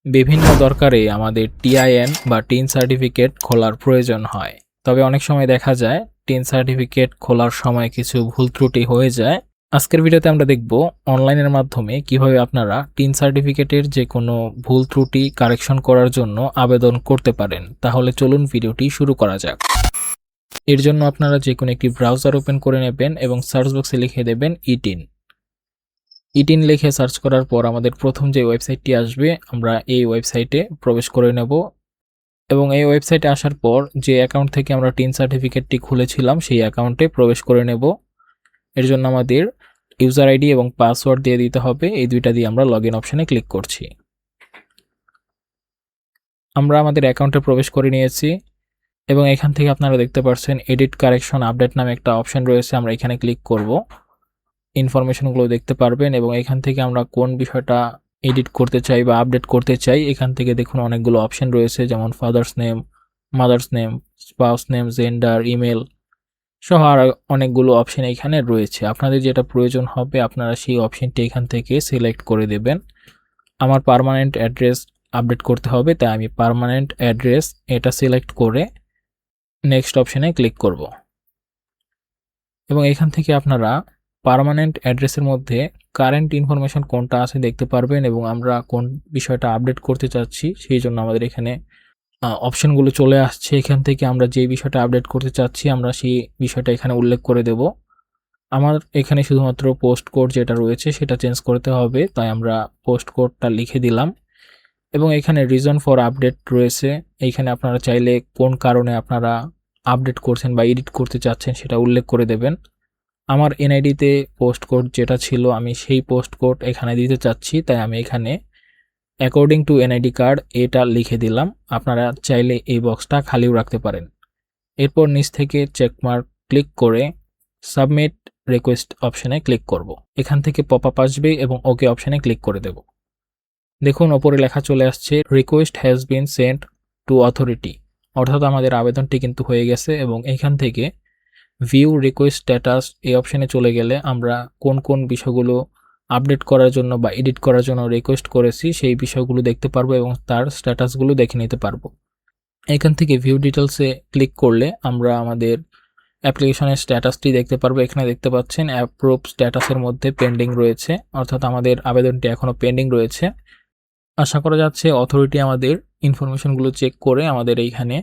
বিভিন্ন দরকারে আমাদের টিআইএন বা টিন সার্টিফিকেট খোলার প্রয়োজন হয়। তবে অনেক সময় দেখা যায় টিন সার্টিফিকেট খোলার সময় কিছু ভুল ত্রুটি হয়ে যায়। আজকের ভিডিওতে আমরা দেখব অনলাইনের মাধ্যমে কিভাবে আপনারা টিন সার্টিফিকেটের যে কোনো ভুল ত্রুটি কারেকশন করার জন্য আবেদন করতে পারেন। তাহলে চলুন ভিডিওটি শুরু করা যাক। এর জন্য আপনারা যে কোনো একটি ব্রাউজার ওপেন করে নেবেন এবং সার্চ বক্সে লিখে দেবেন ইটিন। ইটিন লিখে সার্চ করার পর আমাদের প্রথম যে ওয়েবসাইটটি আসবে আমরা এই ওয়েবসাইটে প্রবেশ করে নেব এবং এই ওয়েবসাইটে আসার পর যে অ্যাকাউন্ট থেকে আমরা টিন সার্টিফিকেটটি খুলেছিলাম সেই অ্যাকাউন্টে প্রবেশ করে নেব। এর জন্য আমাদের ইউজার আইডি এবং পাসওয়ার্ড দিয়ে দিতে হবে। এই দুইটা দিয়ে আমরা লগইন অপশনে ক্লিক করছি। আমরা আমাদের অ্যাকাউন্টে প্রবেশ করে নিয়েছি এবং এখান থেকে আপনারা দেখতে পাচ্ছেন এডিট কারেকশন আপডেট নামে একটা অপশন রয়েছে। আমরা এখানে ক্লিক করব। ইনফরমেশনগুলো দেখতে পারবেন এবং এখান থেকে আমরা কোন বিষয়টা এডিট করতে চাই বা আপডেট করতে চাই এখান থেকে দেখুন অনেকগুলো অপশন রয়েছে, যেমন father's name, mother's name, spouse name, gender, email সহ আর অনেকগুলো অপশন এখানে রয়েছে। আপনাদের যেটা প্রয়োজন হবে আপনারা সেই অপশনটি এখান থেকে সিলেক্ট করে দেবেন। আমার পার্মানেন্ট অ্যাড্রেস আপডেট করতে হবে, তাই আমি পার্মানেন্ট অ্যাড্রেস এটা সিলেক্ট করে নেক্সট অপশনে ক্লিক করব এবং এখান থেকে আপনারা পার্মানেন্ট অ্যাড্রেসের মধ্যে কারেন্ট ইনফরমেশন কোনটা আছে দেখতে পারবেন এবং আমরা কোন বিষয়টা আপডেট করতে চাচ্ছি সেই জন্য আমাদের এখানে অপশনগুলো চলে আসছে। এখান থেকে আমরা যে বিষয়টা আপডেট করতে চাচ্ছি আমরা সেই বিষয়টা এখানে উল্লেখ করে দেব। আমার এখানে শুধুমাত্র পোস্ট কোড যেটা রয়েছে সেটা চেঞ্জ করতে হবে, তাই আমরা পোস্ট কোডটা লিখে দিলাম এবং এখানে রিজন ফর আপডেট রয়েছে। এইখানে আপনারা চাইলে কোন কারণে আপনারা আপডেট করছেন বা এডিট করতে চাচ্ছেন সেটা উল্লেখ করে দেবেন। আমার এনআইডিতে পোস্ট কোড যেটা ছিল আমি সেই পোস্ট কোড এখানে দিতে চাচ্ছি, তাই আমি এখানে অ্যাকর্ডিং টু এনআইডি কার্ড এটা লিখে দিলাম। আপনারা চাইলে এই বক্সটা খালিও রাখতে পারেন। এরপর নিচ থেকে চেকমার্ক ক্লিক করে সাবমিট রিকোয়েস্ট অপশনে ক্লিক করব। এখান থেকে পপ আপ আসবে এবং ওকে অপশনে ক্লিক করে দেব। দেখুন ওপরে লেখা চলে আসছে request has been sent to authority, অর্থাৎ আমাদের আবেদনটি কিন্তু হয়ে গেছে এবং এখান থেকে ভিউ রিকোয়েস্ট স্ট্যাটাস এই অপশনে চলে গেলে আমরা কোন কোন বিষয়গুলো আপডেট করার জন্য বা এডিট করার জন্য রিকোয়েস্ট করেছি সেই বিষয়গুলো দেখতে পারবো এবং তার স্ট্যাটাসগুলো দেখে নিতে পারবো। এখান থেকে ভিউ ডিটেলসে ক্লিক করলে আমরা আমাদের অ্যাপ্লিকেশনের স্ট্যাটাসটি দেখতে পারবো। এখানে দেখতে পাচ্ছেন অ্যাপ্রুভ স্ট্যাটাসের মধ্যে পেন্ডিং রয়েছে, অর্থাৎ আমাদের আবেদনটি এখনও পেন্ডিং রয়েছে। আশা করা যাচ্ছে অথরিটি আমাদের ইনফরমেশনগুলো চেক করে আমাদের এইখানে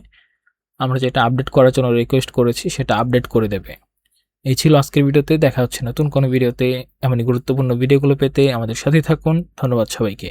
আমরা যেটা আপডেট করার জন্য রিকোয়েস্ট করেছি সেটা আপডেট করে দেবে। এই ছিল আজকের ভিডিওতে। দেখা হচ্ছে নতুন কোনো ভিডিওতে। এমনই গুরুত্বপূর্ণ ভিডিওগুলো পেতে আমাদের সাথেই থাকুন। ধন্যবাদ সবাইকে।